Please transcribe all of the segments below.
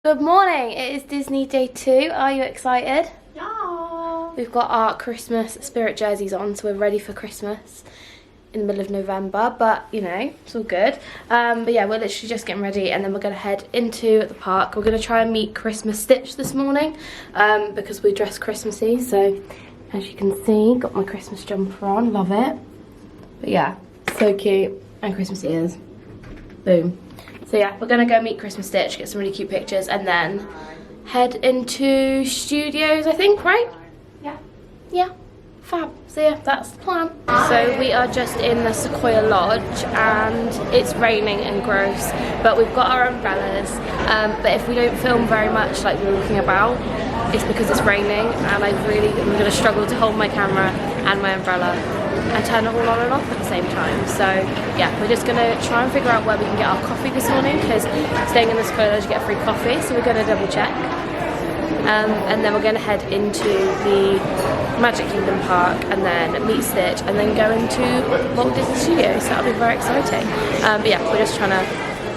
Good morning, it is Disney day 2. Are you excited? Yeah. We've got our Christmas spirit jerseys on, so we're ready for Christmas in the middle of November, but you know, it's all good. But yeah, we're literally just getting ready and then we're going to head into the park. We're going to try and meet Christmas Stitch this morning because we dress Christmassy, so as you can see, got my Christmas jumper on, love it. But yeah, so cute, and Christmas ears, boom. So yeah, we're gonna go meet Christmas Stitch, get some really cute pictures, and then head into studios, I think, right? Yeah. Yeah, fab. So yeah, that's the plan. So we are just in the Sequoia Lodge, and it's raining and gross, but we've got our umbrellas. But if we don't film very much, like we're walking about, it's because it's raining, and I'm gonna struggle to hold my camera and my umbrella and turn it all on and off at the same time. So yeah, we're just gonna try and figure out where we can get our coffee this morning, because staying in the Sequoia Lodge you get free coffee, so we're gonna double check. And then we're gonna head into the Magic Kingdom Park and then meet Stitch and then go into Walt Disney Studios, so that'll be very exciting. But yeah, we're just trying to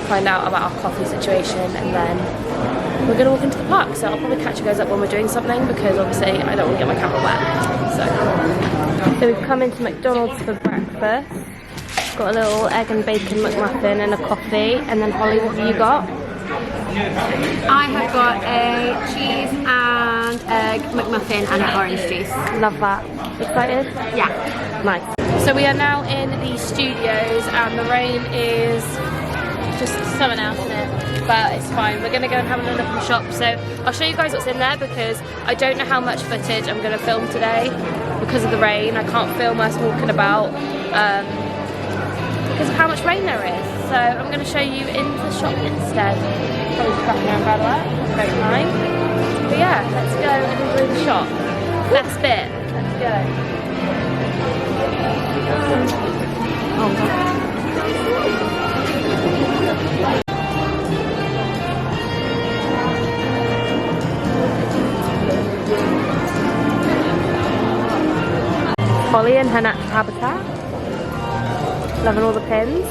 find out about our coffee situation, and then we're gonna walk into the park. So I'll probably catch you guys up when we're doing something, because obviously I don't want to get my camera wet. So we've come into McDonald's for breakfast. Got a little egg and bacon McMuffin and a coffee. And then Holly, what have you got? I have got a cheese and egg McMuffin and an orange juice. Love that. Excited? Yeah. Nice. So we are now in the studios and the rain is just someone else in it, but it's fine. We're gonna go and have a look in the shop. So I'll show you guys what's in there, because I don't know how much footage I'm gonna film today because of the rain. I can't film us walking about because of how much rain there is. So I'm gonna show you in the shop instead. Probably cracking my umbrella, great time. But yeah, let's go and enjoy the shop. Last bit, let's go. Oh God. Holly in her natural habitat. Loving all the pins.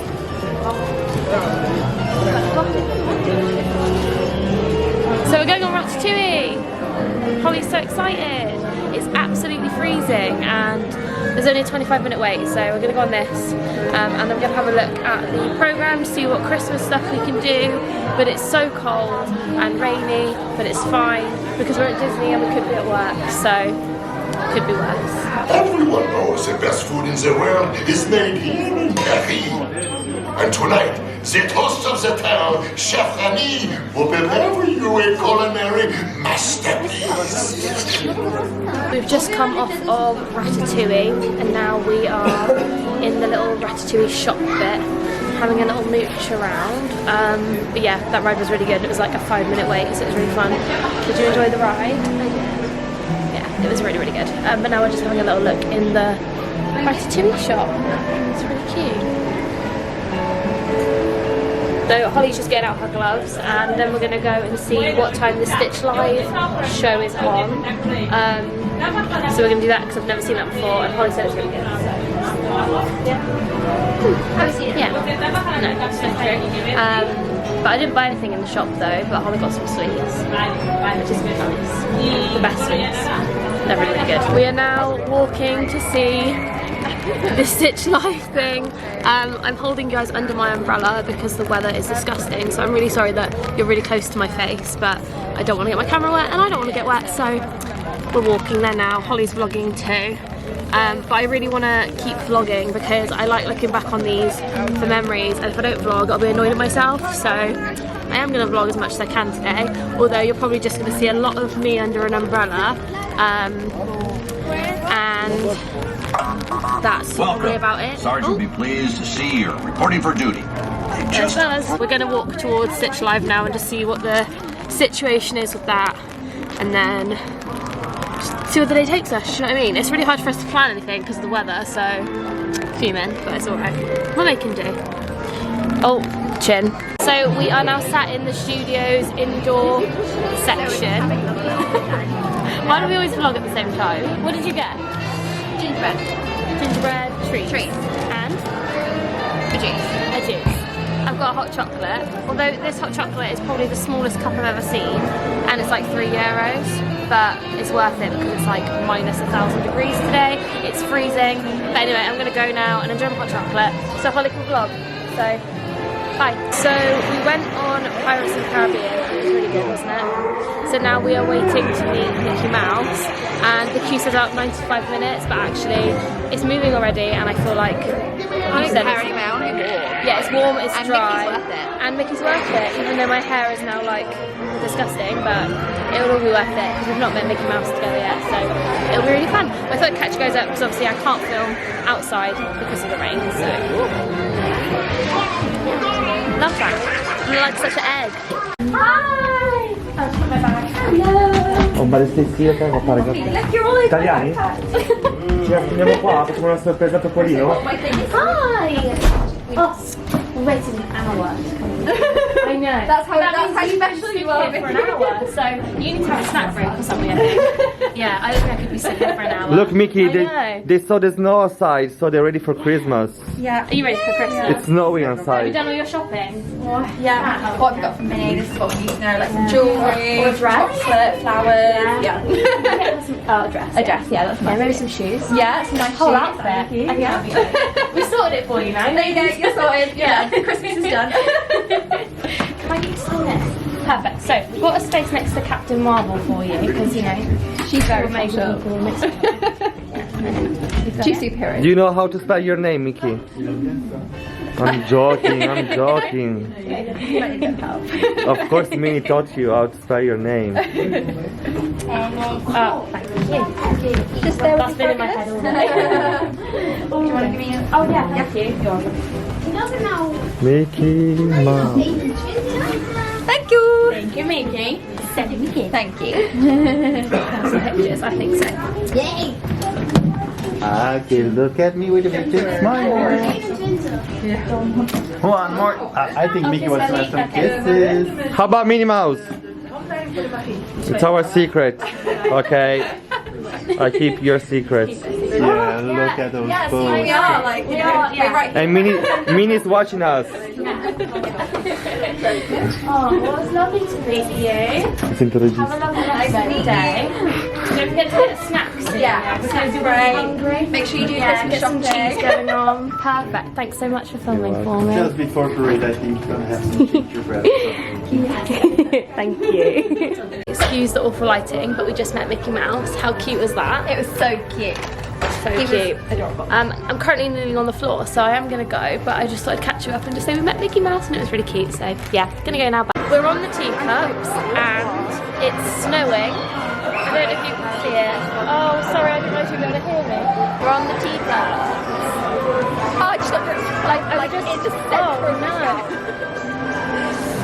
So we're going on Ratatouille. Holly's so excited. It's absolutely freezing and there's only a 25-minute wait, so we're going to go on this and then we're going to have a look at the programme, see what Christmas stuff we can do. But it's so cold and rainy, but it's fine because we're at Disney and we could be at work, so could be worse. Everyone knows the best food in the world is made here in Paris. And tonight, the toast of the town, Chef Remy, will prepare for you a culinary masterpiece. We've just come off of Ratatouille, and now we are in the little Ratatouille shop bit, having a little mooch around. But yeah, that ride was really good. It was like a 5-minute wait, so it was really fun. Did you enjoy the ride? It was really, really good. But now we're just having a little look in the Ratatouille shop. It's really cute. So Holly's just getting out her gloves, and then we're going to go and see what time the Stitch Live show is on. So we're going to do that because I've never seen that before, and Holly said it's really good. So. Yeah. Have you seen it? Yeah. No, that's not true. But I didn't buy anything in the shop though, but Holly got some sweets, which is nice. The best sweets. They're really, really good. We are now walking to see the Stitch Live thing. I'm holding you guys under my umbrella because the weather is disgusting, so I'm really sorry that you're really close to my face, but I don't want to get my camera wet and I don't want to get wet, so we're walking there now. Holly's vlogging too. But I really want to keep vlogging because I like looking back on these for memories, and if I don't vlog I'll be annoyed at myself, so I am going to vlog as much as I can today, although you're probably just going to see a lot of me under an umbrella, and that's probably about it. Sergeant will be pleased to see you're reporting for duty. We're going to walk towards Stitch Live now and just see what the situation is with that, and then see where the day takes us, you know what I mean? It's really hard for us to plan anything because of the weather, so fuming, but it's alright. We'll make him do. Oh, chin. So we are now sat in the studio's indoor section. Why do we always vlog at the same time? What did you get? Gingerbread. Gingerbread treats. Treats. And? A juice. A juice. I've got a hot chocolate, although this hot chocolate is probably the smallest cup I've ever seen, and it's like €3, but it's worth it because it's like minus 1,000 degrees today. It's freezing. But anyway, I'm gonna go now and enjoy my hot chocolate. So I'll little vlog. So bye. So we went on Pirates of the Caribbean. It was really good, wasn't it? So now we are waiting to meet Mickey Mouse, and the queue says out 95 minutes, but actually it's moving already, and I feel like yeah, it's warm, it's and dry, Mickey's worth it. and Mickey's worth it, even though my hair is now like disgusting, but it'll all be worth it because we've not met Mickey Mouse together yet, so it'll be really fun. I thought I'd catch you guys up because obviously I can't film outside because of the rain, so love that. I'm like such an egg. Hi! I'll put my bag. Hello! Ho un balesticino per fare italiani? Ci affiniamo qua, facciamo una sorpresa a Topolino. Hi! Oh, we're waiting an hour to come in. I know. That's how special you are. For an hour, so you need to have a snack break or something, I think. Yeah, I don't think I could be sitting here for an hour. Look, Mickey, I know. they saw the snow outside, so they're ready for Christmas. Yeah. Are you ready for Christmas? It's snowing Have you outside. done all your shopping? Yeah. What have we got from Minnie? This is what we need to know, like some jewellery, Or a dress? chocolate, flowers. Yeah. Oh, a dress. A dress, yeah, that's Yeah, fine. maybe some shoes. Yeah, some nice Whole shoes. outfit. Thank you. Yeah. We sorted it for you now. There you go, you're sorted. Yeah. Christmas is done. Can I get you some this? Perfect. So we've got a space next to Captain Marvel for you because you know She's very amazing special. people next to Two superheroes. Do you know how to spell your name, Mickey? I'm joking, I'm joking. Of course, Minnie taught you how to spell your name. Oh, thank you. Just there That's been in my head all day. Do you want to give me a... Oh yeah, thank you. You're welcome. Mickey Mouse. Thank you. Thank you, Mickey. Send Mickey. Thank you. Some pictures, I think so. Yay. Okay, look at me with a big smile. One more. I think Mickey wants to have some kisses. How about Minnie Mouse? It's our secret. Okay. I keep your secrets. Yeah, look at those Yes, boobs. we are. Like, we are. Yeah. Right. And Minnie's watching us. Oh, well, it's lovely to meet you. It's introduced. Have a lovely rest of the day. Don't forget to get snacks. Yeah, because snacks you're are really great. hungry. Make sure you do Yeah, Christmas get some shopping. cheese going on. Perfect. Thanks so much for filming for me. Just before parade, I think you're gonna have some gingerbread. Thank you. Excuse the awful lighting, but we just met Mickey Mouse. How cute was that? It was so cute. So cute. Adorable. I'm currently kneeling on the floor, so I am gonna go, but I just thought I'd catch you up and just say we met Mickey Mouse and it was really cute, so yeah, gonna go now. We're on the teacups and it's snowing. I don't know if you can see it. Oh, sorry, I didn't know if you were able to hear me. We're on the teacups. Oh, just like in the center of no.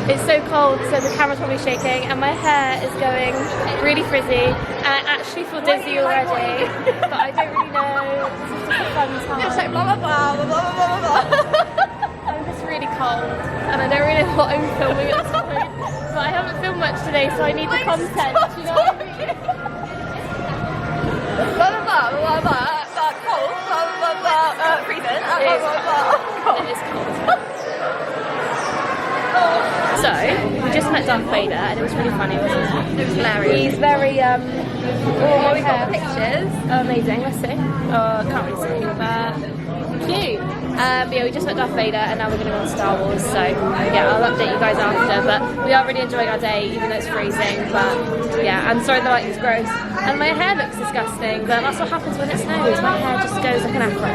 It's so cold, so the camera's probably shaking, and my hair is going really frizzy, and I actually feel dizzy already, but I don't really know. It's just a fun time. It's like blah blah blah blah blah blah blah. I'm just really cold, and I don't really know what I'm filming at this point, but I haven't filmed much today, so I need the content, you know what I mean? Blah blah blah blah blah. Cold. Blah blah blah. Freezing. Blah blah blah. It is cold. So, we just met Darth Vader and it was really funny, wasn't it? It was hilarious. He's very, Oh, we got the pictures. Oh, amazing, let's see. Oh, can't really see, but cute. But yeah, we just met Darth Vader and now we're going to go on Star Wars, so yeah, I'll update you guys after, but we are really enjoying our day, even though it's freezing, but yeah, I'm sorry the lighting's gross. And my hair looks disgusting, but that's what happens when it snows, my hair just goes like an afro.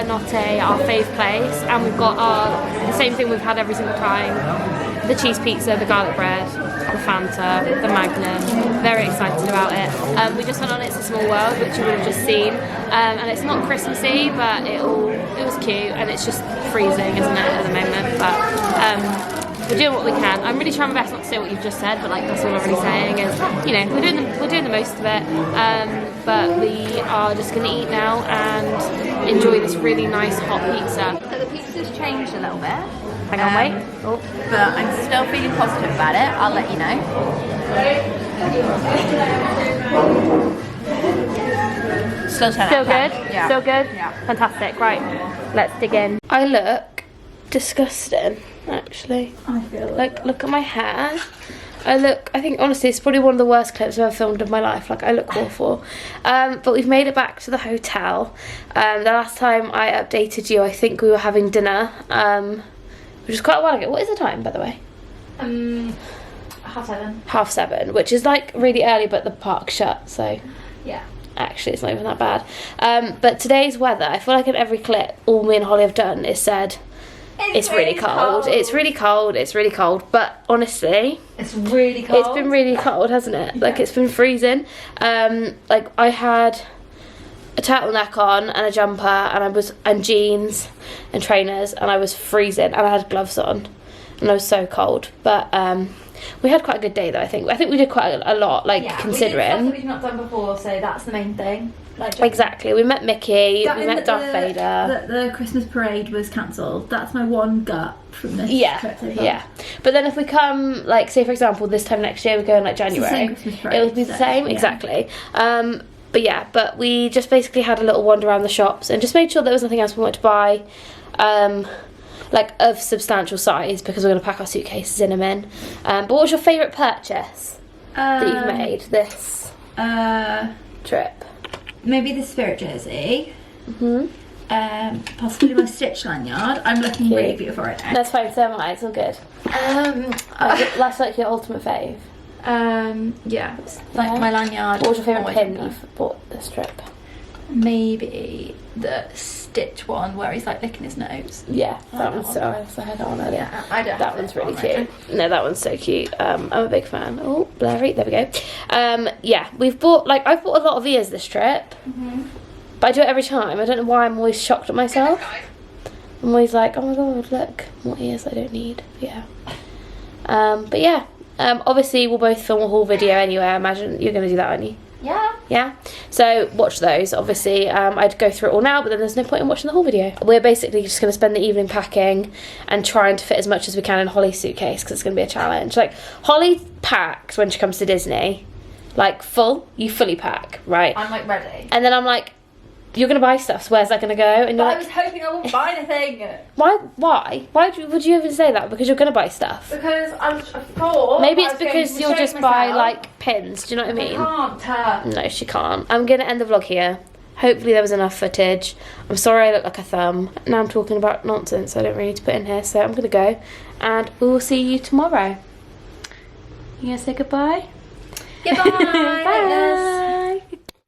Buonanotte, our fave place, and we've got the same thing we've had every single time. The cheese pizza, the garlic bread, the Fanta, the Magnum. Very excited about it. We just went on It's a Small World, which you would have just seen, and it's not Christmassy, but it was cute, and it's just freezing, isn't it, at the moment? But we're doing what we can. I'm really trying my best not to say what you've just said, but like that's all I'm really saying is, you know, we're doing the most of it. But we are just going to eat now and enjoy this really nice hot pizza. So the pizza's changed a little bit. Hang on, wait. Oh. But I'm still feeling positive about it. I'll let you know. Still 10 Still out of 10. good? Yeah. Still good? Yeah. Fantastic. Right, let's dig in. I look disgusting, actually. I feel Like, look at my hair. I think honestly it's probably one of the worst clips I've ever filmed in my life. Like, I look awful. But we've made it back to the hotel. The last time I updated you, I think we were having dinner, which was quite a while ago. What is the time, by the way? 7:30. 7:30, which is like really early, but the park's shut, so Yeah. actually it's not even that bad. But today's weather, I feel like in every clip all me and Holly have done is said it's really cold. It's really cold. It's really cold. But honestly, It's really cold. it's been really cold, hasn't it? Like, it's been freezing. Like, I had a turtleneck on and a jumper, and jeans and trainers, and I was freezing, and I had gloves on, and I was so cold. But we had quite a good day though. I think we did quite a lot, like, considering. We did stuff that we've not done before, so that's the main thing. Like, Exactly. We met Mickey. We met Darth Vader. The Christmas parade was cancelled. That's my one gut from this trip so far. Yeah. But then if we come, like, say for example, this time next year we go in like It's the January, same Christmas parade, it would be the so, same, yeah. exactly. But we just basically had a little wander around the shops and just made sure there was nothing else we wanted to buy, like of substantial size, because we're going to pack our suitcases in them in. But what was your favourite purchase that you've made this trip? Maybe the Spirit jersey. Possibly my Stitch lanyard. I'm looking really beautiful right now. That's fine, so am I, it's all good. That's like your ultimate fave. Yeah, like Yeah. my lanyard. What was your favourite always pin like that. you've bought this trip? Maybe the Stitch one where he's like licking his nose. Yeah, that one's so I had that one earlier. Yeah, I don't. That one's really cute. No, that one's so cute. I'm a big fan. Oh, blurry. There we go. Yeah, I've bought a lot of ears this trip, but I do it every time. I don't know why. I'm always shocked at myself. I'm always like, oh my god, look, more ears I don't need. Yeah. But yeah. Obviously we'll both film a haul video anyway. I imagine you're going to do that, aren't you? Yeah. Yeah, so watch those. Obviously I'd go through it all now, but then there's no point in watching the whole video. We're basically just going to spend the evening packing and trying to fit as much as we can in Holly's suitcase, because it's going to be a challenge. Like, Holly packs when she comes to Disney, like you fully pack, right? I'm like ready. And then I'm like, you're going to buy stuff, so where's that going to go? And you're But I like, was hoping I wouldn't buy anything. why would you even say that? Because you're going to buy stuff. Because I thought. Maybe I it's was going because to you'll show just buy myself. like pins, do you know what I mean? I can't. No, she can't. I'm gonna end the vlog here. Hopefully there was enough footage. I'm sorry I look like a thumb. Now I'm talking about nonsense I don't really need to put in here, so I'm gonna go and we will see you tomorrow. You gonna say goodbye? Goodbye. Bye.